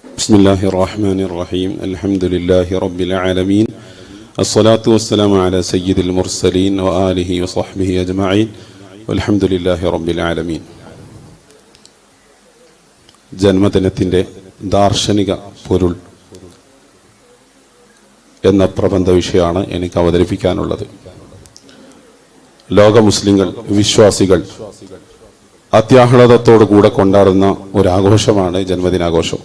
ബിസ്മില്ലാഹിർ റഹ്മാനിർ റഹീം. അൽഹംദുലില്ലാഹി റബ്ബിൽ ആലമീൻ. അസ്സലാത്തു വസ്സലാമു അലാ സയ്യിദിൽ മുർസലീൻ വ ആലിഹി വസഹ്ബിഹി അജ്മഈൻ. അൽഹംദുലില്ലാഹി റബ്ബിൽ ആലമീൻ. ജന്മദിനത്തിൻ്റെ ദാർശനിക പൊരുൾ എന്ന പ്രബന്ധ വിഷയമാണ് എനിക്ക് അവതരിപ്പിക്കാനുള്ളത്. ലോക മുസ്ലിങ്ങൾ, വിശ്വാസികൾ അത്യാഹ്ലാദത്തോടു കൂടെ കൊണ്ടാടുന്ന ഒരാഘോഷമാണ് ജന്മദിനാഘോഷം.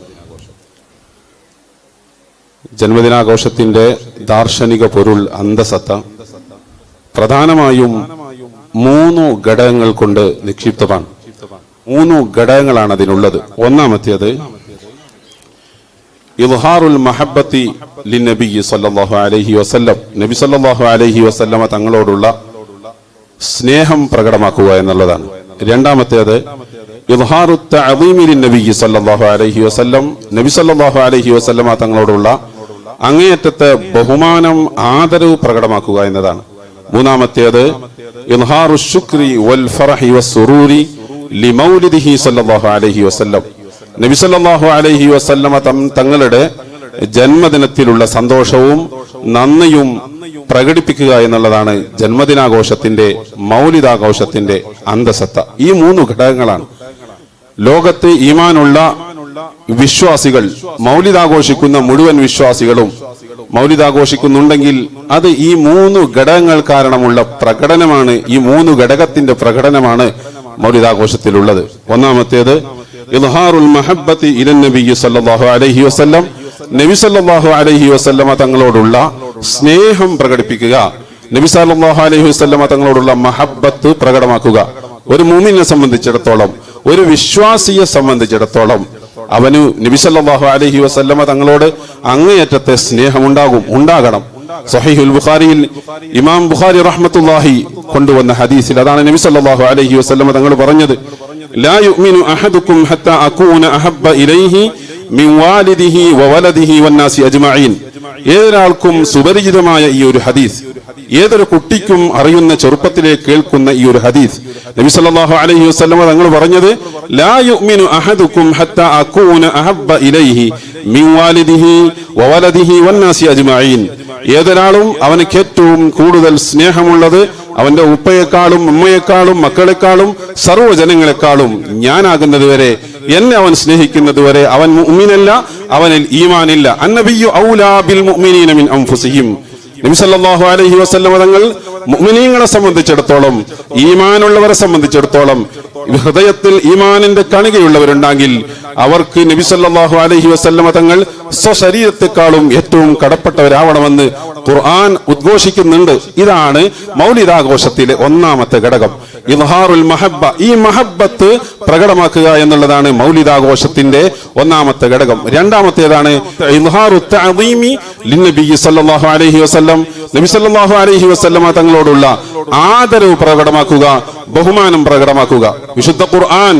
ജന്മദിനാഘോഷത്തിന്റെ ദാർശനിക പൊരുൾ, അന്തസത്ത പ്രധാനമായും 3 ഘടകങ്ങൾ കൊണ്ട് നിക്ഷിപ്തമാണ്. 3 ഘടകങ്ങളാണ് അതിനുള്ളത്. ഒന്നാമത്തേത് ഇദ്ഹാറുൽ മഹബ്ബത്തി ലിന്നബി സല്ലല്ലാഹു അലൈഹി വസല്ലം, നബി സല്ലല്ലാഹു അലൈഹി വസല്ലമ തങ്ങളോടുള്ള സ്നേഹം പ്രകടമാക്കുക എന്നുള്ളതാണ്. രണ്ടാമത്തേത് ഇദ്ഹാറു തഅദീമി ലിന്നബി സല്ലല്ലാഹു അലൈഹി വസല്ലം, നബി സല്ലല്ലാഹു അലൈഹി വസല്ലമ തങ്ങളോടുള്ള അങ്ങേയറ്റത്തെ ബഹുമാനം, ആദരവ് പ്രകടമാക്കുക എന്നതാണ്. മൂന്നാമത്തേത് ഇദ്ഹാറു ശുക്രി വൽ ഫറഹി വസ്സുറൂരി ലിമൗലിദിഹി സല്ലല്ലാഹു അലൈഹി വസല്ലം, നബി സല്ലല്ലാഹു അലൈഹി വസല്ലമ തങ്ങളുടെ ജന്മദിനത്തിലുള്ള സന്തോഷവും നന്ദിയും പ്രകടിപ്പിക്കുക എന്നുള്ളതാണ് ജന്മദിനാഘോഷത്തിന്റെ, മൗലിദാഘോഷത്തിന്റെ അന്തസത്ത. ഈ 3 ഘടകങ്ങളാണ്. ലോകത്ത് ഈമാനുള്ള വിശ്വാസികൾ, മൗലിദാഘോഷിക്കുന്ന മുഴുവൻ വിശ്വാസികളും മൗലിദാഘോഷിക്കുന്നുണ്ടെങ്കിൽ അത് ഈ 3 ഘടകങ്ങൾ കാരണമുള്ള പ്രകടനമാണ്. ഈ 3 ഘടകത്തിന്റെ പ്രകടനമാണ് മൗലിദാഘോഷത്തിലുള്ളത്. ഒന്നാമത്തേത് ഇദ്ഹാറുൽ മഹബ്ബത്തി ഇലൻ നബി സല്ലല്ലാഹു അലൈഹി വസല്ലം, നബി സല്ലല്ലാഹു അലൈഹി വസല്ലമ തങ്ങളോടുള്ള സ്നേഹം പ്രകടിപ്പിക്കുക, നബി സല്ലല്ലാഹു അലൈഹി വസല്ലമ തങ്ങളോടുള്ള മഹബ്ബത്ത് പ്രകടമാക്കുക. ഒരു മുഅ്മിനെ സംബന്ധിച്ചിടത്തോളം, ഒരു വിശ്വാസിയെ സംബന്ധിച്ചിടത്തോളം അവന് നബി സല്ലല്ലാഹു അലൈഹി വസല്ലമ തങ്ങളോട് അങ്ങേയറ്റത്തെ സ്നേഹം ഉണ്ടാകണം. സഹീഹുൽ ബുഖാരിയിൽ ഇമാം ബുഖാരി റഹ്മത്തുള്ളാഹി കൊണ്ടുവന്ന ഹദീസിൽ അതാണ് നബി സല്ലല്ലാഹു അലൈഹി വസല്ലമ തങ്ങൾ പറഞ്ഞത്, ലാ യുഅ്മിനു അഹദുക്കും ഹത്താ അകൂന അഹബ്ബ ഇലൈഹി മിൻ വാലിദിഹി വവലദിഹി വന്നാസി അജ്മഈൻ. ഏതൊരാൾക്കും സുപരിചിതമായ ഈ ഒരു ഹദീസ്, ഏതൊരു കുട്ടിക്കും അറിയുന്ന, ചെറുപ്പത്തിലെ കേൾക്കുന്ന ഈ ഒരു ഹദീസ്, നബി സല്ലല്ലാഹു അലൈഹി വസല്ലമ തങ്ങൾ പറഞ്ഞത്, ലാ യുഅ്മിനു അഹദുക്കും ഹത്താ അകൂന അഹബ്ബ ഇലൈഹി മിൻ വാലിദിഹി വവലദിഹി വന്നാസി അജ്മഈൻ. ഏതൊരാളും അവനക്ക് ഏറ്റവും കൂടുതൽ സ്നേഹമുള്ളത് അവന്റെ ഉപ്പയെക്കാളും ഉമ്മയെക്കാളും മക്കളെക്കാളും സർവ്വജനങ്ങളെക്കാളും ഞാനാകുന്നത് വരെ, എന്നെ അവൻ സ്നേഹിക്കുന്നത് വരെ അവൻ മുഅ്മിനല്ല, അവനിൽ ഈമാനില്ല. അന്നബിയ്യു ഔലാ ബിൽ മുഅ്മിനീന മിൻ അൻഫുസിഹിം. നബി സല്ലല്ലാഹു അലൈഹി വസല്ലമ തങ്ങൾ മുഅ്മിനീങ്ങളെ സംബന്ധിച്ചിടത്തോളം, ഈമാനുള്ളവരെ സംബന്ധിച്ചിടത്തോളം, ഹൃദയത്തിൽ ഈമാനിന്റെ കണികയുള്ളവരുണ്ടെങ്കിൽ അവർക്ക് നബി സല്ലല്ലാഹു അലൈഹി വസല്ലമ തങ്ങൾ സ്വശരീരത്തെക്കാളും ഏറ്റവും കടപ്പെട്ടവരാവണമെന്ന് ഖുർആൻ ഉദ്ഘോഷിക്കുന്നുണ്ട്. ഇതാണ് മൗലിദാഘോഷത്തിലെ ഒന്നാമത്തെ ഘടകം, ഇദ്ഹാറുൽ മഹബ്ബ. ഈ മഹബ്ബത്ത് പ്രകടമാക്കുക എന്നുള്ളതാണ് മൗലിദാഘോഷത്തിന്റെ ഒന്നാമത്തെ ഘടകം. രണ്ടാമത്തേതാണ് ഇദ്ഹാറു തഅദീമി ലിന്നബി സല്ലല്ലാഹു അലൈഹി വസല്ലം, നബി സല്ലല്ലാഹു അലൈഹി വസല്ലമ തങ്ങളോടുള്ള ആദരവ് പ്രകടമാക്കുക, ബഹുമാനം പ്രകടമാക്കുക. വിശുദ്ധ ഖുർആൻ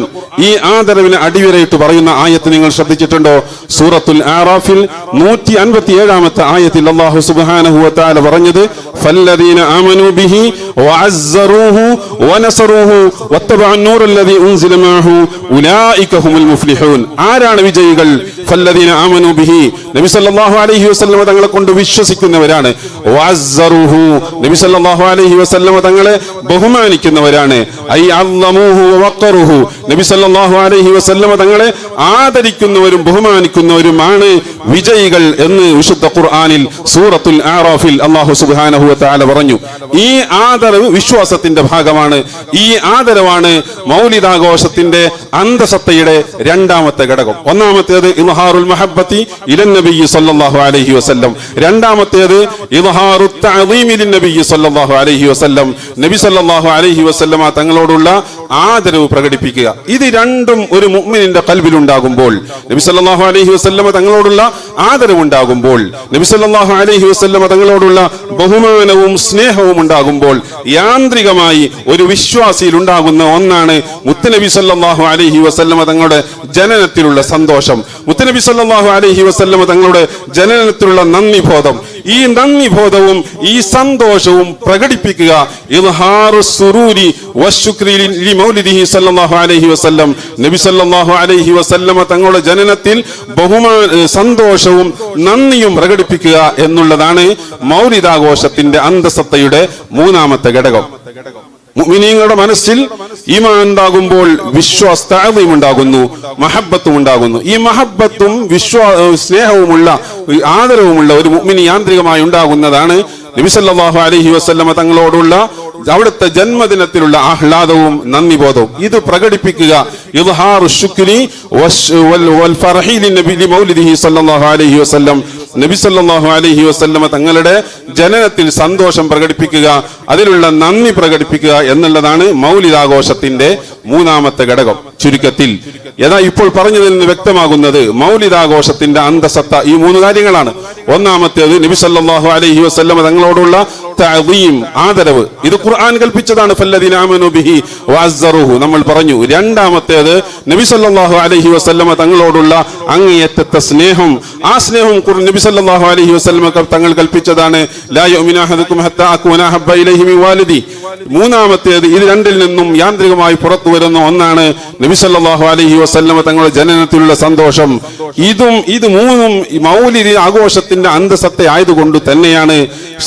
ഈ ആദരവിനെ അടിവരയിട്ട് പറയുന്ന ആയത്ത് നിങ്ങൾ ശ്രദ്ധിച്ചിട്ടുണ്ടോ? സൂറത്തുൽ ആറാഫിൽ 157-ാമത്തെ ആയത്തിൽ അല്ലാഹു സുബ്ഹാനഹു വ തആല പറഞ്ഞത്, ഫല്ലദീന ആമനൂ ബിഹി വഅസ്സറൂഹു വനസറൂഹു വത്തബഅൻ നൂറല്ലദീ ഉൻസില മഅഹു ഉലൈക ഹുമുൽ മുഫ്ലിഹൂൻ. ആരാണ് വിജയികൾ? ഫല്ലദീന ആമനൂ ബിഹി, നബി സല്ലല്ലാഹു അലൈഹി വസല്ലമ തങ്ങളെ കൊണ്ട് വിശ്വസിക്കുന്നവരാണ്. വഅസ്സറൂഹു, നബി സല്ലല്ലാഹു അലൈഹി വസല്ലമ തങ്ങളെ ബഹുമാനിക്കുന്നവരാണ്. ഐ അല്ലമൂഹു വവഖറുഹു, നബി സല്ലല്ലാഹു അലൈഹി വസല്ലമ തങ്ങളെ ആദരിക്കുന്നവരും ബഹുമാനിക്കുന്നവരുമാണ് വിജയികൾ എന്ന് വിശുദ്ധ ഖുർആനിൽ സൂറത്തുൽ ആറാഫിൽ അല്ലാഹു സുബ്ഹാനഹു വ തആല പറഞ്ഞു. ഈ ആദരവ് വിശ്വാസത്തിന്റെ ഭാഗമാണ്. ഈ ആദരവാണ് മൗലിദാഘോഷത്തിന്റെ അന്തസത്തയുടെ രണ്ടാമത്തെ ഘടകം. ഒന്നാമത്തേത് ഇദ്ഹാറുൽ മഹബ്ബത്തി ഇലൻ നബി സല്ലല്ലാഹു അലൈഹി വസല്ലം, രണ്ടാമത്തേത് ഇദ്ഹാറു തഅദീമി ലിൻ നബി സല്ലല്ലാഹു അലൈഹി വസല്ലം, നബി സല്ലല്ലാഹു അലൈഹി വസല്ലമ തങ്ങളോടുള്ള ആദരവ് പ്രകടിപ്പിക്കുക. ഇത് രണ്ടും ഒരു മുഅ്മിനിന്റെ ഖൽബിൽ ഉണ്ടാകുമ്പോൾ, നബി സല്ലല്ലാഹു അലൈഹി വസല്ലമ തങ്ങളോടുള്ള ആദരവ് ഉണ്ടാകുമ്പോൾ, നബി സല്ലല്ലാഹു അലൈഹി വസല്ലമ തങ്ങളോടുള്ള ബഹുമാനവും സ്നേഹവും ഉണ്ടാകുമ്പോൾ, യാന്ത്രികമായി ഒരു വിശ്വാസിയിൽ ഉണ്ടാകുന്ന ഒന്നാണ് മുത്തുനബി സല്ലല്ലാഹു അലൈഹി വസല്ലമ തങ്ങളുടെ ജനനത്തിലുള്ള സന്തോഷം, മുത്തുനബി സല്ലല്ലാഹു അലൈഹി വസല്ലമ തങ്ങളുടെ ജനനത്തിലുള്ള നന്ദിബോധം. ഈ നന്ദി ബോധവും ഈ സന്തോഷവും പ്രകടിപ്പിക്കുക. ഇദ്ഹാറു സുറൂരി വശുക്രി ലിമൗലിദിഹി സല്ലല്ലാഹു അലൈഹി വസല്ലം, നബി സല്ലല്ലാഹു അലൈഹി വസല്ലമ തങ്ങളുടെ ജനനത്തിൽ സന്തോഷവും നന്ദിയും പ്രകടിപ്പിക്കുക എന്നുള്ളതാണ് മൗലിദാഘോഷത്തിന്റെ അന്തസത്തയുടെ മൂന്നാമത്തെ ഘടകം. മുഅ്മിനീങ്ങളുടെ മനസ്സിൽ ഈമാൻ ഉണ്ടാകുമ്പോൾ വിശ്വാസം ഉണ്ടാകുന്നു, മഹബ്ബത്തും ഉണ്ടാകുന്നു. ഈ മഹബ്ബത്തും സ്നേഹവുമുള്ള ആദരവുമുള്ള ഒരു മുഅ്മിനി യാന്ത്രികമായി ഉണ്ടാകുന്നതാണ് നബി സല്ലല്ലാഹു അലൈഹി വസല്ലമ തങ്ങളോടുള്ള അവിടുത്തെ ജന്മദിനത്തിലുള്ള ആഹ്ലാദവും നന്ദിബോധവും. ഇത് പ്രകടിപ്പിക്കുക ഇദ്ഹാറു ശുക്രി വൽ ഫർഹി ലിമൗലിദിഹി സല്ലല്ലാഹു അലൈഹി വസല്ലം, നബി സല്ലല്ലാഹു അലൈഹി വസല്ലമ തങ്ങളുടെ ജനനത്തിൽ സന്തോഷം പ്രകടിപ്പിക്കുക, അതിലുള്ള നന്ദി പ്രകടിപ്പിക്കുക എന്നുള്ളതാണ് മൗലിദാഘോഷത്തിന്റെ മൂന്നാമത്തെ ഘടകം. ചുരുക്കത്തിൽ ഇപ്പോൾ പറഞ്ഞതിൽ നിന്ന് വ്യക്തമാകുന്നത് മൗലിദാഘോഷത്തിന്റെ അന്തസത്ത ഈ മൂന്ന് കാര്യങ്ങളാണ്. ഒന്നാമത്തേത് നബി സല്ലല്ലാഹു അലൈഹി വസല്ലമ തങ്ങളോടുള്ള തഅദീം, ആദരവ്. ഇത് ഖുർആൻ കൽപ്പിച്ചതാണ്. ഫല്ലദീന ആമനൂ ബിഹി വഅസ്സറുഹു നമ്മൾ പറഞ്ഞു. രണ്ടാമത്തേത് നബി സല്ലല്ലാഹു അലൈഹി വസല്ലമ തങ്ങളോടുള്ള അങ്ങേയറ്റത്തെ സ്നേഹം. ആ സ്നേഹം നബി സല്ലല്ലാഹു അലൈഹി വസല്ലമ തങ്ങൾ കൽപ്പിച്ചതാണ്. ലാ യുഅ്മിനു അഹദുക്കും ഹത്താ അകൂന ഹബ്ബ ഇലൈഹി മിൻ വാലിദി. മൂന്നാമത്തേത് ഇത് രണ്ടിൽ നിന്നും യാന്ത്രികമായി പുറത്തു വരുന്ന ഒന്നാണ് നബി സല്ലല്ലാഹു അലൈഹി വസല്ലമ തങ്ങളുടെ ജനനത്തിലുള്ള സന്തോഷം. ഇത് മൂന്നും മൗലിദ് ആഘോഷത്തിന്റെ അന്തസത്ത ആയതുകൊണ്ട് തന്നെയാണ്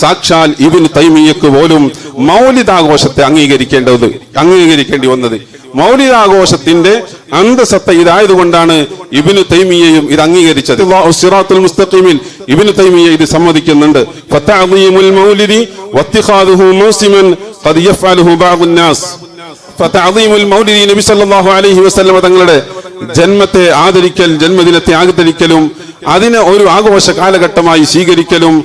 സാക്ഷാൽ ഇബ്നു തൈമിയ്യക്ക് പോലും മൗലിദാഘോഷത്തെ അംഗീകരിക്കേണ്ടി വന്നത്. മൗലിദാഘോഷത്തിന്റെ അന്തസത്ത ഇതായതുകൊണ്ടാണ് ഇബ്നു തൈമിയ്യയും ഇത് അംഗീകരിച്ചത്. സിറാത്തുൽ മുസ്തഖീമിൽ ഇബ്നു തൈമിയ്യ ഇത് സമ്മതിക്കുന്നുണ്ട്. ഫതഅദീമുൽ മൗലിദി വത്തിഖാദുഹു മൗസിമൻ ഖദ് യഫ്അലുഹു ബഅദുൻ നാസ്. ഫതഅദീമുൽ മൗലിദി നബി സല്ലല്ലാഹു അലൈഹി വസല്ലമ തങ്ങളുടെ ജന്മത്തെ ആദരിക്കൽ, ജന്മദിനത്തെ ആദരിക്കലും അതിനെ ഒരു ആഘോഷ കാലഘട്ടമായി സ്വീകരിക്കലും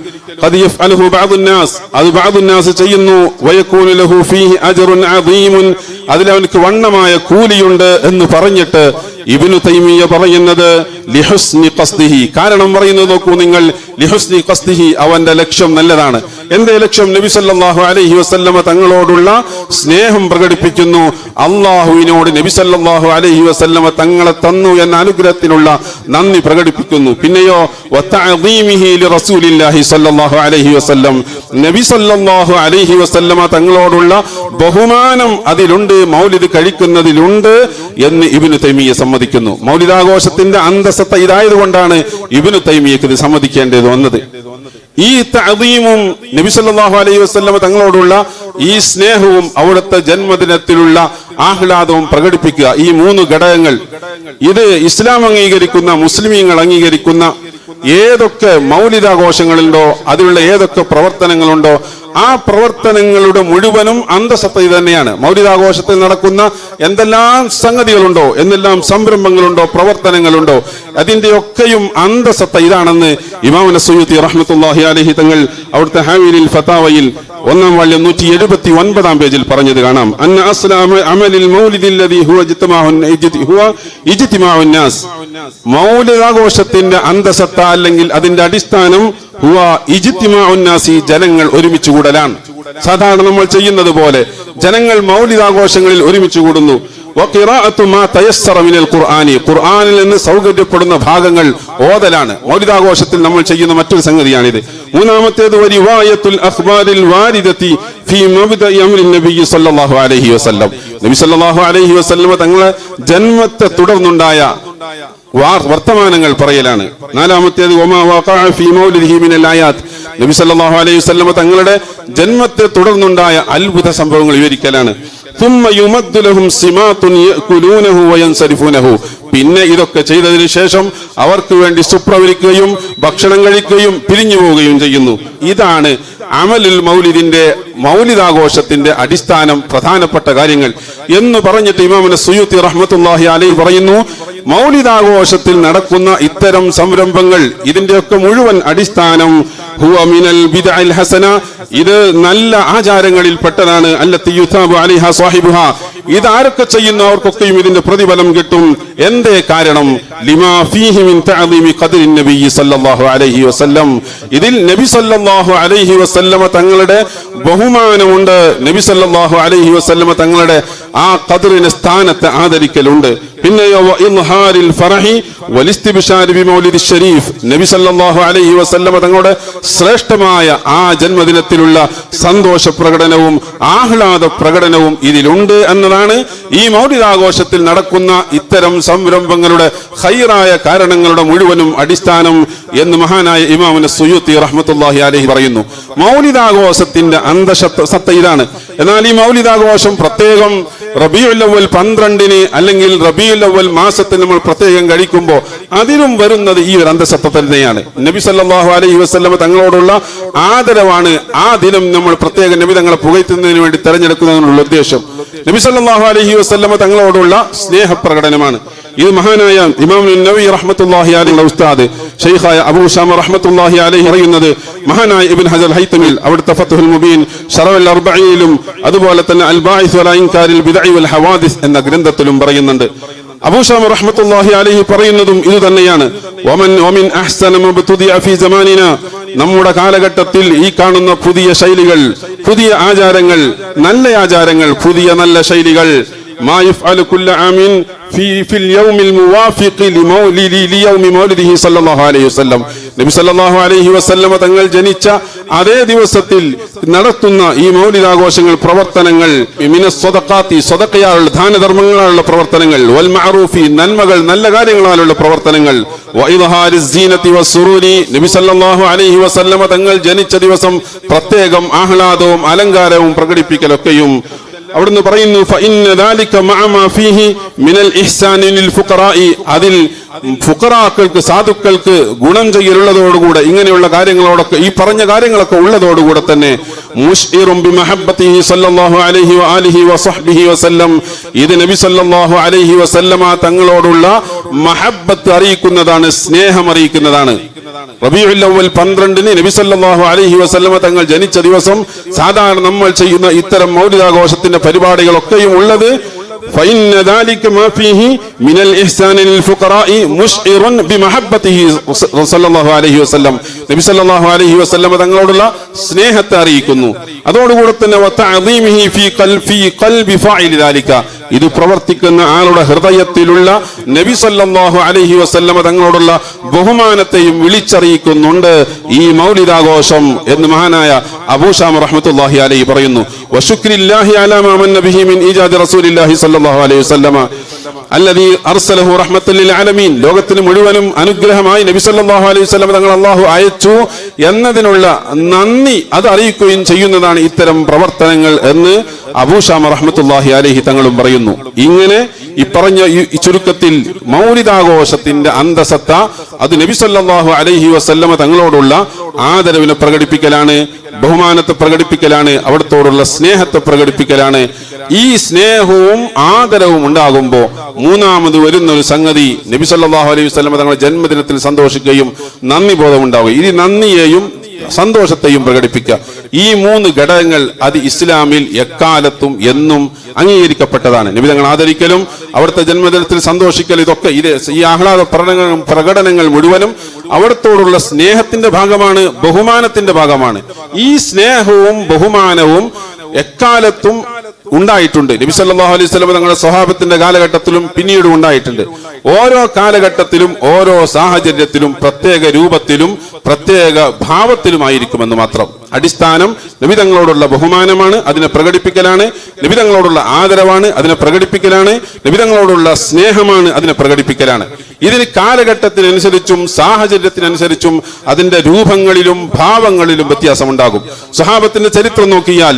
ഖദ് യഫ്അലുഹു ബഅദുൻ നാസ്, അത് ബഅദുൻ നാസ് ചെയ്യുന്നു. വയകൂനു ലഹു ഫീഹി അജ്റുൻ അദീമുൻ, അതിലവർക്ക് വണ്ണമായ കൂലിയുണ്ട് എന്ന് പറഞ്ഞിട്ട് ഇബ്നു തൈമിയ്യ പറയുന്നത് ലിഹുസ്നി ഖസ്ദിഹി, കാരണം പറയുന്നത് നോക്കൂ നിങ്ങൾ, ലിഹുസ്നി ഖസ്ദിഹി, അവന്റെ ലക്ഷ്യം നല്ലതാണ്. എന്റെ ലക്ഷ്യം നബി സല്ലല്ലാഹു അലൈഹി വസല്ലമ തങ്ങളോടുള്ള സ്നേഹം പ്രകടിപ്പിക്കുന്നു, അള്ളാഹുവിനോട് നബി സല്ലല്ലാഹു അലൈഹി വസല്ലമ തങ്ങളെ തന്നു എന്ന അനുഗ്രഹത്തിനുള്ള നന്ദി പ്രകടിപ്പിക്കുന്നു. പിന്നെയോ വതഅദീമിഹി ലിറസൂലില്ലാഹി സല്ലല്ലാഹു അലൈഹി വസല്ലം, നബി സല്ലല്ലാഹു അലൈഹി വസല്ലമ തങ്ങളോടുള്ള ബഹുമാനം അതിലുണ്ട്, മൗലിദ് കഴിക്കുന്നതിലുണ്ട് എന്ന് ഇബ്നു തൈമിയ്യ സമ്മതിക്കുന്നു. മൗലിദാഘോഷത്തിന്റെ അന്തസത്ത ഇതായതുകൊണ്ടാണ് ഇബ്നു തൈമിയ്യക്ക് ഇത് സമ്മതിക്കേണ്ടത് വന്നത്. ഈ തഅദീമും നബി സല്ലല്ലാഹു അലൈഹി വസല്ലമ തങ്ങളോടുള്ള ഈ സ്നേഹവും അവിടുത്തെ ജന്മദിനത്തിലുള്ള ആഹ്ലാദവും പ്രകടിപ്പിക്കുക, ഈ മൂന്ന് ഘടകങ്ങൾ, ഇത് ഇസ്ലാം അംഗീകരിക്കുന്ന, മുസ്ലിമീങ്ങൾ അംഗീകരിക്കുന്ന ഏതൊക്കെ മൗലിദാഘോഷങ്ങളുണ്ടോ, അതിലുള്ള ഏതൊക്കെ പ്രവർത്തനങ്ങളുണ്ടോ, ആ പ്രവർത്തനങ്ങളുടെ മുഴുവനും അന്തസത്ത ഇത് തന്നെയാണ്. മൗലിദാഘോഷത്തിൽ നടക്കുന്ന എന്തെല്ലാം സംഗതികളുണ്ടോ, എന്തെല്ലാം സംരംഭങ്ങളുണ്ടോ, പ്രവർത്തനങ്ങളുണ്ടോ, അതിന്റെയൊക്കെയും അന്തസത്ത ഇതാണെന്ന് ഇമാം അസ്സയൂത്തി റഹ്മത്തുള്ളാഹി അലൈഹി തങ്ങൾ അവിടുത്തെ ഹാവിലിൽ ഫതാവയിൽ 1-ാം വാള്യം 179-ാം പേജിൽ പറഞ്ഞത് കാണാം. അന്ന അസ്ലാമ അമലിൽ മൗലിദില്ലദി ഹുവ ഇജ്തിമാഉൻ നാസ്, മൗലിദാഘോഷത്തിന്റെ അന്തസത്ത അല്ലെങ്കിൽ അതിന്റെ അടിസ്ഥാനം ഹുവ ഇജ്തിമാഉൻ നാസി, ജനങ്ങൾ ഒരുമിച്ച് കൂടലാണ്. സാധാരണ നമ്മൾ ചെയ്യുന്നത് പോലെ ജനങ്ങൾ മൗലിദാഘോഷങ്ങളിൽ ഒരുമിച്ച് കൂടുന്നു. വഖിറാഅത്തു മാ തയസ്സറ മിനൽ ഖുർആനി, ഖുർആനിൽ നിന്ന് സൗകര്യപ്പെടുന്ന ഭാഗങ്ങൾ ഓതലാണ് മൗലിദാഘോഷത്തിൽ നമ്മൾ ചെയ്യുന്ന മറ്റൊരു സംഗതിയാണിത്. മൂന്നാമത്തേത് വരിവായത്തുൽ അഖ്ബാരിൽ വാരിദതി ഫീ മബ്ദഇ അംരി നബി സല്ലല്ലാഹു അലൈഹി വസല്ലം, നബി സല്ലല്ലാഹു അലൈഹി വസല്ലം തങ്ങളെ ജന്മത്തെ തുടർന്നുണ്ടായ വർത്തമാനങ്ങൾ പറയലാണ്. നാലാമത്തേത് വമാ വഖഅ ഫീ മൗലിദിഹി മിനൽ ആയാത്ത്, നബി സല്ലല്ലാഹു അലൈഹി വസല്ലം തങ്ങളുടെ ജന്മത്തെ തുടർന്നുണ്ടായ അത്ഭുത സംഭവങ്ങൾ വിവരിക്കലാണ്. ثم يمد لهم سمات يأكلونه وينصرفونه, പിന്നെ ഇതൊക്കെ ചെയ്തതിനു ശേഷം അവർക്ക് വേണ്ടി സുപ്രവരിക്കുകയും ഭക്ഷണം കഴിക്കുകയും പിരിഞ്ഞു പോവുകയും ചെയ്യുന്നു. ഇതാണ് അമലുൽ മൗലിദിന്റെ, മൗലിദാഘോഷത്തിന്റെ അടിസ്ഥാനം, പ്രധാനപ്പെട്ട കാര്യങ്ങൾ എന്ന് പറഞ്ഞിട്ട് ഇമാം അസ്സയൂത്തി റഹ്മത്തുള്ളാഹി അലൈഹി പറയുന്നു, മൗലിദാഘോഷത്തിൽ നടക്കുന്ന ഇത്തരം സംരംഭങ്ങൾ, ഇതിന്റെയൊക്കെ മുഴുവൻ അടിസ്ഥാനം ഹുവ മിനൽ ബിദ്അൽ ഹസന, ഇത് നല്ല ആചാരങ്ങളിൽ പെട്ടതാണ്. അല്ലത്തി യുസാബു അലൈഹാ സാഹിബുഹാ, ഇത് ആരൊക്കെ ചെയ്യുന്നു അവർക്കൊക്കെയും ഇതിന്റെ പ്രതിഫലം കിട്ടും. എന്തേ കാരണം? ലിമാ ഫീഹി മിൻ തഅദീമി ഖദ്രി നബി സല്ലല്ലാഹു അലൈഹി വസല്ലം, ഇതിൽ നബി സല്ലല്ലാഹു അലൈഹി വസല്ലമ തങ്ങളുടെ ബഹുമാനമുണ്ട്, നബി സല്ലല്ലാഹു അലൈഹി വസല്ലമ തങ്ങളുടെ ആ ഖദറിനെ സ്ഥാനത്തെ ആദരിക്കലുണ്ട്. പിന്നെയോ ഇൽഹാരിൽ ഫറഹി വലിസ്തിബ്ശാരി ബിമൗലിദി ശരീഫ്, നബി സല്ലല്ലാഹു അലൈഹി വസല്ലമ തങ്ങളുടെ ശ്രേഷ്ഠമായ ആ ജന്മദിനത്തിലുള്ള സന്തോഷ പ്രകടനവും ആഹ്ലാദ പ്രകടനവും ഇതിലുണ്ട് എന്നതാണ് ഈ മൗലിദാഘോഷത്തിൽ നടക്കുന്ന ഇത്തരം സംരംഭങ്ങളുടെ ഖൈറായ കാരണങ്ങളുടെ മുഴുവനും അടിസ്ഥാനം എന്ന് മഹാനായ ഇമാം സുയൂത്തി റഹ്മത്തുള്ളാഹി അലൈഹി പറയുന്നു. മൗലിദാഘോഷത്തിന്റെ അന്തസത്ത ഇതാണ്. എന്നാൽ ഈ മൗലിദാഘോഷം പ്രത്യേകം റബീഉൽ അവ്വൽ 12 അല്ലെങ്കിൽ റബീഉൽ അവ്വൽ മാസത്തിൽ നമ്മൾ പ്രത്യേകം കഴിക്കുമ്പോൾ അതിലും വരുന്നത് ഈ ഒരു അന്തസത്ത തന്നെയാണ്. നബി സല്ലല്ലാഹു അലൈഹി വസല്ലമ തങ്ങളോടുള്ള ആദരവാണ് ആ ദിനം നമ്മൾ പ്രത്യേകം നബി തങ്ങളെ പുകഴ്ത്തുന്നതിന് വേണ്ടി തെരഞ്ഞെടുക്കുന്നതിനുള്ള ഉദ്ദേശം. നബി സല്ലല്ലാഹു അലൈഹി വസല്ലമ തങ്ങളോടുള്ള സ്നേഹപ്രകടനമാണ്. ഇത് മഹാനായ ഇമാം നവവി റഹ്മത്തുള്ളാഹി അലൈഹി ഉസ്താദ് ശൈഖായ അബൂ ഉസാമ റഹ്മത്തുള്ളാഹി അലൈഹി പറയുന്നത് മഹാനായ ഇബ്നു ഹജർ ഹൈതമിൽ അവിടുത്തെ ഫത്ഹുൽ മുബീൻ ശറഹുൽ അർബഈനിലും അതുപോലെ തന്നെ അൽ ബാഇസ് വലാ ഇൻകാരിൽ ബിദ്അ വൽ ഹവാദിസ് എന്ന ഗ്രന്ഥത്തിലും പറയുന്നുണ്ട്. അബൂ ഉസാമ റഹ്മത്തുള്ളാഹി അലൈഹി പറയുന്നതും ഇത് തന്നെയാണ്. വമിൻ അഹ്സന മബ്തുദിഅ ഫീ സമാനിനാ, നമ്മുടെ കാലഘട്ടത്തിൽ ഈ കാണുന്ന പുതിയ ശൈലികൾ, പുതിയ ആചാരങ്ങൾ, നല്ല ആചാരങ്ങൾ, പുതിയ നല്ല ശൈലികൾ മാ യഫ്അലു കുല്ല ആമിൻ ഫിൽ യൗമിൽ മുവാഫിഖി ലിയൗമി മൗലിദിഹി സല്ലല്ലാഹു അലൈഹി വസല്ലം, നബി സല്ലല്ലാഹു അലൈഹി വസല്ലമ തങ്ങൾ ജനിച്ച അതേ ദിവസത്തിൽ നടത്തുന്ന ഈ മൗലിദാഘോഷങ്ങൾ, പ്രവർത്തനങ്ങൾ മിനസ് സ്വദഖാത്തി, സ്വദഖയാലുള്ള ദാനധർമ്മങ്ങളാലുള്ള പ്രവർത്തനങ്ങൾ, വൽ മഅറൂഫി, നന്മകൾ നല്ല കാര്യങ്ങളാലുള്ള പ്രവർത്തനങ്ങൾ, വ ഇദ്ഹാരിസ് സീനത്തി വസ്സുറൂരി, നബി സല്ലല്ലാഹു അലൈഹി വസല്ലമ തങ്ങൾ ജനിച്ച ദിവസം പ്രത്യേകം ആഹ്ലാദവും അലങ്കാരവും പ്രകടിപ്പിക്കലൊക്കെയും അവിടുന്ന് പറയുന്നു. ഫഇന്ന ദാലിക മഅ മാ ഫീഹി മിനൽ ഇഹ്സാനി ലിൽ ഫുഖറാഇ, അതിൽ ഫുഖറാക്കൾക്ക്, സാധുക്കൾക്ക് ഗുണം ചെയ്യലുള്ളതോടുകൂടെ ഇങ്ങനെയുള്ള കാര്യങ്ങളോടൊക്കെ ഈ പറഞ്ഞ കാര്യങ്ങളൊക്കെ ഉള്ളതോടുകൂടെ തന്നെ മുശ്ഇറും ബിമഹബ്ബതിഹി സല്ലല്ലാഹു അലൈഹി വആലിഹി വസഹ്ബിഹി വസല്ലം, ഇത് നബി സല്ലല്ലാഹു അലൈഹി വസല്ലമ തങ്ങളോടുള്ള മഹബ്ബത്ത് അറിയിക്കുന്നതാണ്, സ്നേഹം അറിയിക്കുന്നതാണ്. റബീഉൽ അവ്വൽ 12 നബി സല്ലല്ലാഹു അലൈഹി വസല്ലമ തങ്ങൾ ജനിച്ച ദിവസം സാധാരണ നമ്മൾ ചെയ്യുന്ന ഇത്തരം മൗലിദാഘോഷത്തിന്റെ പരിപാടികളൊക്കെയും ഉള്ളത് فإن ذلك ما فيه من الإحسان للفقراء مشعر بمحبته صلى الله عليه وسلم, നബി സല്ലല്ലാഹു അലൈഹി വസല്ലമ തങ്ങളോടുള്ള സ്നേഹത്തെ അറിയിക്കുന്നു. അതോടുകൂടെ തന്നെ വതഅദീമിഹി ഫീ ഖൽബി ഫാഇലി ദാലിക, ഇത് പ്രവർത്തിക്കുന്ന ആളുടെ ഹൃദയത്തിലുള്ള നബി സല്ലല്ലാഹു അലൈഹി വസല്ലമ തങ്ങളോടുള്ള ബഹുമാനത്തെയും വിളിച്ചറിയിക്കുന്നുണ്ട് ഈ മൗലിദാഘോഷം എന്ന് മഹാനായ അബൂ ഉസാമ റഹ്മത്തുള്ളാഹി അലൈഹി പറയുന്നു. വശുക്രില്ലാഹി അലാ മാ മന്ന ബിഹി മിൻ ഈജാദി റസൂലില്ലാഹി സല്ലല്ലാഹു അലൈഹി വസല്ലമ അല്ലദീ അർസലഹു റഹ്മത്തൻ ലിൽ ആലമീൻ, ലോകത്തിന് മുഴുവനും അനുഗ്രഹമായി നബി സല്ലല്ലാഹു അലൈഹി വസല്ലമ തങ്ങൾ അല്ലാഹു അയച്ചു എന്നതിനുള്ള നന്ദി അത് അറിയിക്കുകയും ചെയ്യുന്നതാണ് ഇത്തരം പ്രവർത്തനങ്ങൾ എന്ന് അബൂ ഉസാമ റഹ്മത്തുള്ളാഹി അലൈഹി തങ്ങളും പറയുന്നു. ഇങ്ങനെ ഈ പറഞ്ഞ ഈ ചുരുക്കത്തിൽ മൗലിദാഘോഷത്തിന്റെ അന്തസത്ത അത് നബി സല്ലല്ലാഹു അലൈഹി വസല്ലമ തങ്ങളോടുള്ള ആദരവിനെ പ്രകടിപ്പിക്കലാണ്, ബഹുമാനത്തെ പ്രകടിപ്പിക്കലാണ്, അവിടത്തോടുള്ള സ്നേഹത്തെ പ്രകടിപ്പിക്കലാണ്. ഈ സ്നേഹവും ആദരവും ഉണ്ടാകുമ്പോൾ മൂന്നാമത് വരുന്ന ഒരു സംഗതി നബി സല്ലല്ലാഹു അലൈഹി വസല്ലമ തങ്ങളുടെ ജന്മദിനത്തിൽ സന്തോഷിക്കുകയും നന്ദി ബോധം ഉണ്ടാവുക, ഈ നന്ദിയെയും സന്തോഷത്തെയും പ്രകടിപ്പിക്കുക. ഈ 3 ഘടകങ്ങൾ അത് ഇസ്ലാമിൽ എക്കാലത്തും എന്നും അംഗീകരിക്കപ്പെട്ടതാണ്. നബി തങ്ങൾ ആദരിക്കലും അവിടുത്തെ ജന്മദിനത്തിൽ സന്തോഷിക്കലും ഇതൊക്കെ ഈ ആഹ്ലാദ പ്രകടനങ്ങൾ മുഴുവനും അവിടത്തോടുള്ള സ്നേഹത്തിന്റെ ഭാഗമാണ്, ബഹുമാനത്തിന്റെ ഭാഗമാണ്. ഈ സ്നേഹവും ബഹുമാനവും എക്കാലത്തും ഉണ്ടായിട്ടുണ്ട്. നബി സല്ലല്ലാഹു അലൈഹി വസല്ലം തങ്ങളുടെ സ്വഹാബത്തിന്റെ കാലഘട്ടത്തിലും പിന്നീടും ഉണ്ടായിട്ടുണ്ട്. ഓരോ കാലഘട്ടത്തിലും ഓരോ സാഹചര്യത്തിലും പ്രത്യേക രൂപത്തിലും പ്രത്യേക ഭാവത്തിലുമായിരിക്കുമെന്ന് മാത്രം. അടിസ്ഥാനം നബി തങ്ങളോടുള്ള ബഹുമാനമാണ്, അതിനെ പ്രകടിപ്പിക്കലാണ്. നബി തങ്ങളോടുള്ള ആദരവാണ്, അതിനെ പ്രകടിപ്പിക്കലാണ്. നബി തങ്ങളോടുള്ള സ്നേഹമാണ്, അതിനെ പ്രകടിപ്പിക്കലാണ്. ഇതിന് കാലഘട്ടത്തിനനുസരിച്ചും സാഹചര്യത്തിനനുസരിച്ചും അതിന്റെ രൂപങ്ങളിലും ഭാവങ്ങളിലും വ്യത്യാസമുണ്ടാകും. സ്വഹാബത്തിന്റെ ചരിത്രം നോക്കിയാൽ,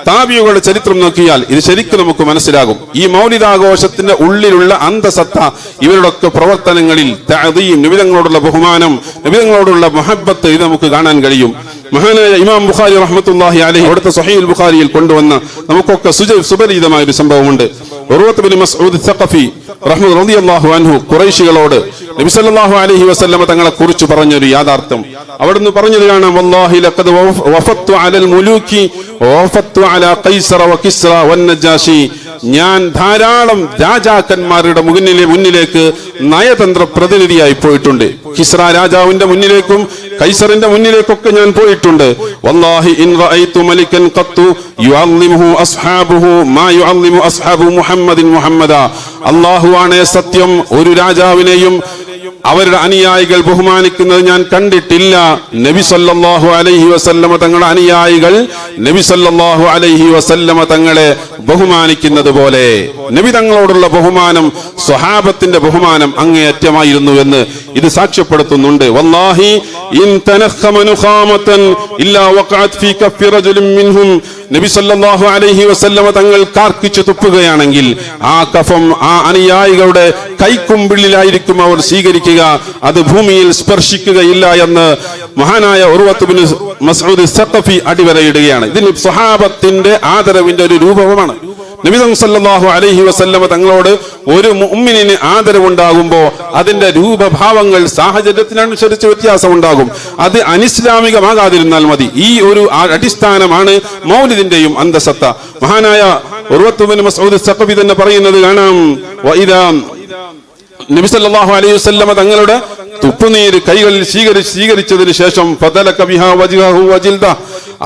താബിഈകളുടെ ചരിത്രം നോക്കിയാൽ ഇത് ശരിക്കും നമുക്ക് മനസ്സിലാകും. ഈ മൗലിദാഘോഷത്തിന്റെ ഉള്ളിലുള്ള അന്തസത്ത ഇവരുടെയൊക്കെ പ്രവർത്തനങ്ങളിൽ തഅദീം, നബി തങ്ങളോടുള്ള ബഹുമാനം, നബി തങ്ങളോടുള്ള മുഹബ്ബത്ത് ഇത് നമുക്ക് കാണാൻ കഴിയും. മഹാനായ ഇമാം ബുഖാരി റഹ്മത്തുള്ളാഹി അലൈഹി അവിടുത്തെ സ്വഹീഹുൽ ബുഖാരിയിൽ കൊണ്ടുവന്ന നമുക്കൊക്കെ സുപരിചിതമായ ഒരു സംഭവമുണ്ട്. ഉർവത്ത് ബിൻ മസ്ഊദ് സഖഫി റളിയല്ലാഹു അൻഹു ഖുറൈശികളോട് നബി സല്ലല്ലാഹു അലൈഹി വസല്ലമ തങ്ങളെ കുറിച്ച് പറഞ്ഞൊരു യാഥാർത്ഥ്യം അവിടുന്ന് പറഞ്ഞത് കാണാം. വല്ലാഹി ലഖദ് വഫത്തു അലൽ മുലൂകി വഫത്തു അലാ ഖൈസറ വകിസ്റ വന്നജാശി, ഞാൻ ധാരാളം രാജാക്കന്മാരുടെ മുന്നിലേക്ക് നയതന്ത്ര പ്രതിനിധിയായി പോയിട്ടുണ്ട്. കിസ്ര രാജാവിന്റെ മുന്നിലേക്കും കൈസറിന്റെ മുന്നിലേക്കൊക്കെ ഞാൻ പോയിട്ടുണ്ട്. വല്ലാഹി ഇൻ റഅയ്തു മലികൻ ഖത്തു യുഅല്ലിമുഹു അസ്ഹാബുഹു മാ യുഅല്ലിമു അസ്ഹാബു മുഹമ്മദിൻ മുഹമ്മദ. അല്ലാഹുവാണ് സത്യം, ഒരു രാജാവിനെയും അവരുടെ അനുയായികൾ ബഹുമാനിക്കുന്നത് ഞാൻ കണ്ടിട്ടില്ല. നബി സല്ലല്ലാഹു അലൈഹി വസല്ലമ തങ്ങളുടെ അനുയായികൾ നബി സല്ലല്ലാഹു അലൈഹി വസല്ലമ തങ്ങളെ ബഹുമാനിക്കുന്നത് പോലെ നബി തങ്ങളോടുള്ള ബഹുമാനം, സ്വഹാബത്തിന്റെ ബഹുമാനം അങ്ങേയറ്റമായിരുന്നു എന്ന് ഇത് സാക്ഷ്യപ്പെടുത്തുന്നുണ്ട്. വല്ലാഹി ഇൻ തനഖമ നുഖാമതൻ ഇല്ലാ വഖഅത് ഫീ കഫി റജുലിൻ മിൻഹും. നബി സല്ലല്ലാഹു അലൈഹി വസല്ലമ തങ്ങൾ കാർക്കിച്ചു തുപ്പുകയാണെങ്കിൽ ആ കഫം ആ അനുയായികളുടെ കൈക്കുമ്പിളിലായിരിക്കും അവർ സ്വീകരിക്കുക, അത് ഭൂമിയിൽ സ്പർശിക്കുകയില്ല എന്ന് മഹാനായ ഉർവത്ത് ബിൻ മസ്ഊദ് സഖഫി അടിവരയിടുകയാണ്. ഇതിന് സ്വഹാബത്തിന്റെ ആദരവിന്റെ ഒരു രൂപമാണ്. നബി സല്ലല്ലാഹു അലൈഹി വസല്ലമ തങ്ങളോട് ഒരു മുഅ്മിനിന് ആദരവുണ്ടാകുമ്പോൾ അതിന്റെ രൂപഭാവങ്ങൾ സാഹചര്യത്തിനനുസരിച്ച് വ്യത്യാസം ഉണ്ടാകും. അത് അനിസ്ലാമികമാകാതിരുന്നാൽ മതി. ഈ ഒരു അടിസ്ഥാനമാണ് മൗലിദിന്റെയും അന്തസത്ത. മഹാനായ ഉർവത്ത് ബിൻ മസ്ഊദ് സഖഫി തന്നെ പറയുന്നത് കാണാം, നബി സല്ലല്ലാഹു അലൈഹി വസല്ലമ തങ്ങളുടെ തുപ്പുനീര് കൈകളിൽ സ്വീകരിച്ചതിന് ശേഷം ഫദലക ബിഹാ വജ്ഹഹു വജിൽദ,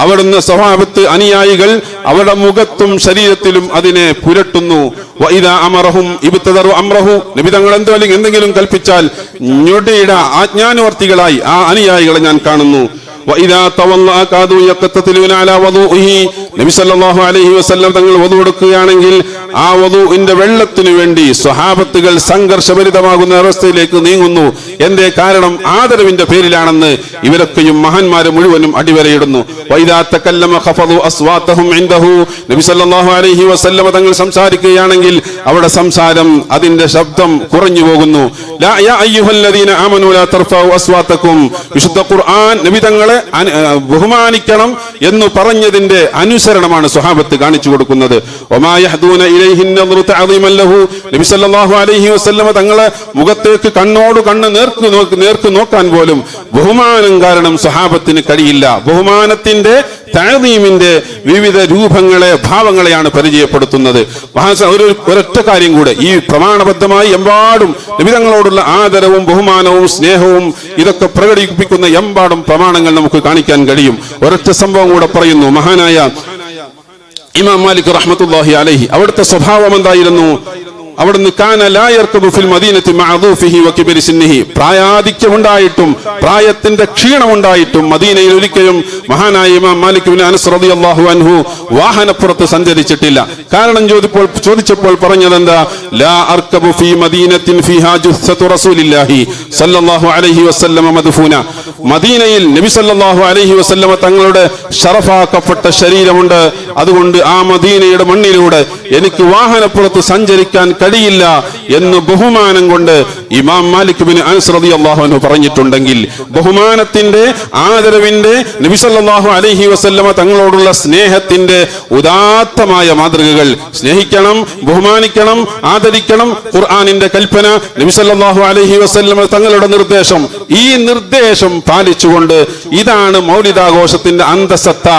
അവിടുന്ന് സ്വഹാബത്ത് അനുയായികൾ അവരുടെ മുഖത്തും ശരീരത്തിലും അതിനെ പുരട്ടുന്നു. വഇദാ അമറഹും ഇബ്തദറു അംറഹു, നബി തങ്ങൾ എന്തെങ്കിലും കൽപ്പിച്ചാൽ ഞൊടിയുടെ ആജ്ഞാനുവർത്തികളായി ആ അനുയായികളെ ഞാൻ കാണുന്നു. وإذا تولى كادوا يقتتلون على وضوئه, നബി സല്ലല്ലാഹു അലൈഹി വസല്ലം തങ്ങൾ വദു എടുക്കുകയാണെങ്കിൽ ആ വദുഇന്റെ വെള്ളത്തിനു വേണ്ടി സ്വഹാബത്തുകൾ സംഘർഷഭരിതമാകുന്ന അവസ്ഥയിലേക്ക് നീങ്ങുന്നു. എന്തേ കാരണം? ആദരവിന്റെ പേരിലാണെന്ന് ഇവരൊക്കെയും മഹാന്മാരെ മുഴുവനും അടിവരയിടുന്നു. വഇദാ തകല്ലമ ഖഫദു അസ്വാതഹും ഇൻദഹു, നബി സല്ലല്ലാഹു അലൈഹി വസല്ലം തങ്ങൾ സംസാരിക്കുകയാണെങ്കിൽ അവിടെ സംസാരം അതിന്റെ ശബ്ദം കുറഞ്ഞു പോകുന്നു. ലാ യാ അയ്യുഹല്ലദീന ആമനൂ ലാ തർഫഉ അസ്വാതകും, വിശുദ്ധ ഖുർആൻ നബി തങ്ങളെ ബഹുമാനിക്കണം എന്ന് പറഞ്ഞതിന്റെ അനുസരണമാണ് സ്വഹാബത്ത് കാണിച്ചു കൊടുക്കുന്നത്. വമാ യഹ്ദൂന ഇലൈഹി നദറു തഅദീമൻ ലഹു, നബി സല്ലല്ലാഹു അലൈഹി വസല്ലം തങ്ങളെ മുഖത്തേക്ക് കണ്ണോട് കണ്ണ് നേർക്ക് നോക്കാൻ പോലും ബഹുമാനം കാരണം സ്വഹാബത്തിന് കഴിയില്ല. ബഹുമാനത്തിന്റെ തഅദീമിന്റെ വിവിധ രൂപങ്ങളെ ഭാവങ്ങളെയാണ് പരിചയപ്പെടുത്തുന്നത്. ഒരൊറ്റ കാര്യം കൂടെ, ഈ പ്രമാണബദ്ധമായി എമ്പാടും നബി തങ്ങളോടുള്ള ആദരവും ബഹുമാനവും സ്നേഹവും ഇതൊക്കെ പ്രകടിപ്പിക്കുന്ന എമ്പാടും പ്രമാണങ്ങൾ നമുക്ക് കാണിക്കാൻ കഴിയും. ഒരൊറ്റ സംഭവം കൂടെ പറയുന്നു. മഹാനായ ഇമാം മാലിക് റഹ്മത്തുള്ളാഹി അലൈഹി അവിടുത്തെ സ്വഭാവം എന്തായിരുന്നു? അവിടുന്ന് കാന ലാ യർകബു ഫിൽ മദീനത്തി മഅദൂഫിഹി വകിബരി സിന്നിഹി, പ്രായാധിക്യമുണ്ടായിട്ടും പ്രായത്തിന്റെ ക്ഷീണമുണ്ടായിട്ടും മദീനയിൽ ഒരിക്കലും മഹാനായ ഇമാം മാലിക് ഇബ്നു അനസ് റളിയല്ലാഹു അൻഹു വാഹനപ്പുറത്ത് സഞ്ചരിച്ചിട്ടില്ല. കാരണം ചോദിച്ചപ്പോൾ പറഞ്ഞതെന്താ? ലാ അർകബു ഫീ മദീനത്തിൻ ഫീഹാ ജുസ്സത്തു റസൂലില്ലാഹി സല്ലല്ലാഹു അലൈഹി വസല്ലം മദ്ഫൂന, മദീനയിൽ നബി സല്ലല്ലാഹു അലൈഹി വസല്ലം തങ്ങളുടെ ശറഫാക്കപ്പെട്ട ശരീരമുണ്ട്, അതുകൊണ്ട് ആ മദീനയുടെ മണ്ണിലൂടെ എനിക്ക് വാഹനപ്പുറത്ത് സഞ്ചരിക്കാൻ കഴിയില്ല എന്ന് ബഹുമാനം കൊണ്ട് ഇമാം മാലിക് ഇബ്നു അനസ് റളിയല്ലാഹു അൻഹു പറഞ്ഞിട്ടുണ്ടെങ്കിൽ, ബഹുമാനത്തിന്റെ ആദരവിന്റെ നബി സല്ലല്ലാഹു അലൈഹി വസല്ലമ തങ്ങളോടുള്ള സ്നേഹത്തിന്റെ ഉദാത്തമായ മാതൃകകൾ, സ്നേഹിക്കണം, ബഹുമാനിക്കണം, ആദരിക്കണം, ഖുർആനിന്റെ കൽപ്പന, നബി സല്ലല്ലാഹു അലൈഹി വസല്ലമ തങ്ങളുടെ നിർദ്ദേശം, ഈ നിർദ്ദേശം പാലിച്ചുകൊണ്ട് ഇതാണ് മൗലിദാഘോഷത്തിന്റെ അന്തസത്ത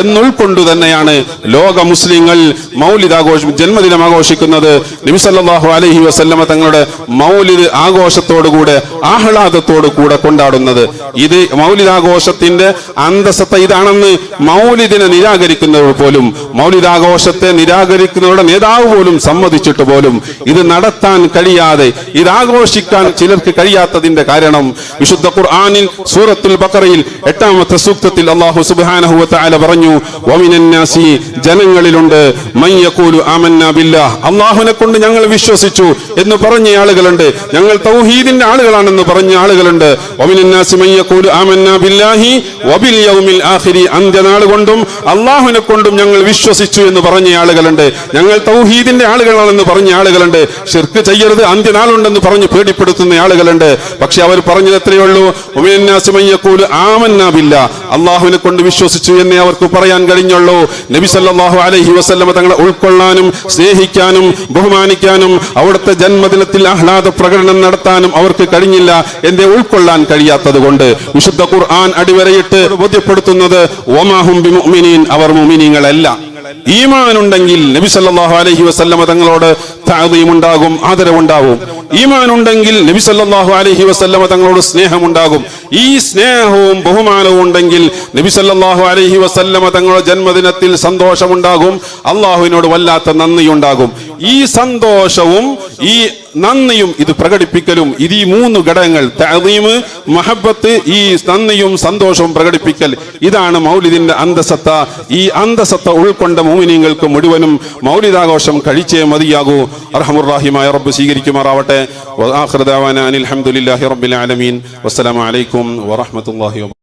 എന്നുൾക്കൊണ്ടു തന്നെയാണ് ലോക മുസ്ലിങ്ങൾ മൗലിദാഘോഷം ജന്മദിനം ആഘോഷിക്കുന്നത്. നബി സല്ലല്ലാഹു അലൈഹി വസല്ലമ തങ്ങളുടെ മൗലിദ് ആഘോഷത്തോടുകൂടെ ആഹ്ലാദത്തോടു കൂടെ കൊണ്ടാടുന്നത്. ഇത് മൗലിദാഘോഷത്തിന്റെ അന്തസത്ത ഇതാണെന്ന് മൗലിദിനെ നിരാകരിക്കുന്നവർ പോലും, മൗലിദാഘോഷത്തെ നിരാകരിക്കുന്നവരുടെ നേതാവ് പോലും സമ്മതിച്ചിട്ട് പോലും ഇത് നടത്താൻ കഴിയാതെ, ഇത് ആഘോഷിക്കാൻ ചിലർക്ക് കഴിയാത്തതിന്റെ കാരണം വിശുദ്ധ ഖുർആനിൽ സൂറത്തുൽ ബഖറയിൽ 8-ാമത്തെ സൂക്തത്തിൽ അല്ലാഹു സുബ്ഹാനഹു വ തആല പറഞ്ഞു, വമിനൻ നാസി, ജനങ്ങളിലുണ്ട്, മൻ യഖൂലു ആമന്നാ ബില്ലാഹ്, അല്ലാഹുവിനെ കൊണ്ട് ഞങ്ങൾ വിശ്വസിച്ചു എന്ന് പറഞ്ഞ ആളുകളുണ്ട്, ഞങ്ങൾ തൗഹീദിന്റെ ആളുകളാണെന്ന് പറഞ്ഞ ആളുകളുണ്ട്. വമിനൻ നാസി മൻ യഖൂലു ആമന്നാ ബില്ലാഹി വബിൽ യൗമിൽ ആഖിരി, അന്ത്യനാൾ കൊണ്ടും അല്ലാഹുവിനെ കൊണ്ടും ഞങ്ങൾ വിശ്വസിച്ചു എന്ന് പറഞ്ഞ ആളുകളുണ്ട്, ഞങ്ങൾ തൗഹീദിന്റെ ആളുകളാണെന്ന് പറഞ്ഞ ആളുകളുണ്ട്, ശിർക്ക് ചെയ്യരുത്, അന്ത്യനാളുണ്ടെന്ന് പറഞ്ഞ് പേടിപ്പെടുത്തുന്ന ആളുകളുണ്ട്. പക്ഷെ അവർ പറഞ്ഞത് എത്രയേ ഉള്ളൂ? വമിനൻ നാസി മൻ യഖൂലു ആമന്നാ ബില്ലാഹ്, അല്ലാഹുവിനെ കൊണ്ട് വിശ്വസിച്ചു എന്നേ അവർക്ക് പറയാൻ കഴിഞ്ഞുള്ളൂ. നബി സല്ലല്ലാഹു അലൈഹി വസല്ലമ തങ്ങളെ ഉൾക്കൊള്ളാനും സ്നേഹിക്കാനും ബഹുമാനിക്കാനും അവിടുത്തെ ജന്മദിനത്തിൽ ആഹ്ലാദ പ്രകടനം നടത്താനും അവർക്ക് കഴിഞ്ഞില്ല. എന്തേ? ഉൾക്കൊള്ളാൻ കഴിയാത്തത് കൊണ്ട്. വിശുദ്ധ ഖുർആൻ അടിവരയിട്ട് ബോധ്യപ്പെടുത്തുന്നത് വമാഹും ബിമുഅ്മിനീൻ, അവർ മുഅ്മിനീങ്ങളല്ല. ഈമാൻ ഉണ്ടെങ്കിൽ നബി സല്ലല്ലാഹു അലൈഹി വസല്ലമ തങ്ങളോട് തഅദീം ഉണ്ടാകും, ആദരവുണ്ടാകും. ഈമാൻ ഉണ്ടെങ്കിൽ നബി സല്ലല്ലാഹു അലൈഹി വസല്ലമ തങ്ങളോട് സ്നേഹമുണ്ടാകും. ഈ സ്നേഹവും ബഹുമാനവും ഉണ്ടെങ്കിൽ നബി സല്ലല്ലാഹു അലൈഹി വസല്ലമ തങ്ങളുടെ ജന്മദിനത്തിൽ സന്തോഷമുണ്ടാകും, അള്ളാഹുവിനോട് വല്ലാത്ത നന്ദിയുണ്ടാകും. ഈ സന്തോഷവും ഈ നന്ദിയും ഇത് പ്രകടിപ്പിക്കലും, ഇത് ഈ മൂന്ന് ഘടകങ്ങൾ തഅദീമ്, മഹബ്ബത്ത്, ഈ നന്ദിയും സന്തോഷവും പ്രകടിപ്പിക്കൽ, ഇതാണ് മൗലിദിന്റെ അന്തസത്ത. ഈ അന്തസത്ത ഉൾക്കൊണ്ട മുഅ്മിനീങ്ങൾക്ക് മുഴുവനും മൗലിദാഘോഷം കഴിച്ചേ മതിയാകൂ. അർഹമുർ റഹീമായ റബ്ബ് സ്വീകരിക്കുമാറാവട്ടെ. വആഖിറു ദഅവാനാ അനിൽ ഹംദുലില്ലാഹി റബ്ബിൽ ആലമീൻ. വസ്സലാമു അലൈക്കും വറഹ്മത്തുള്ളാഹി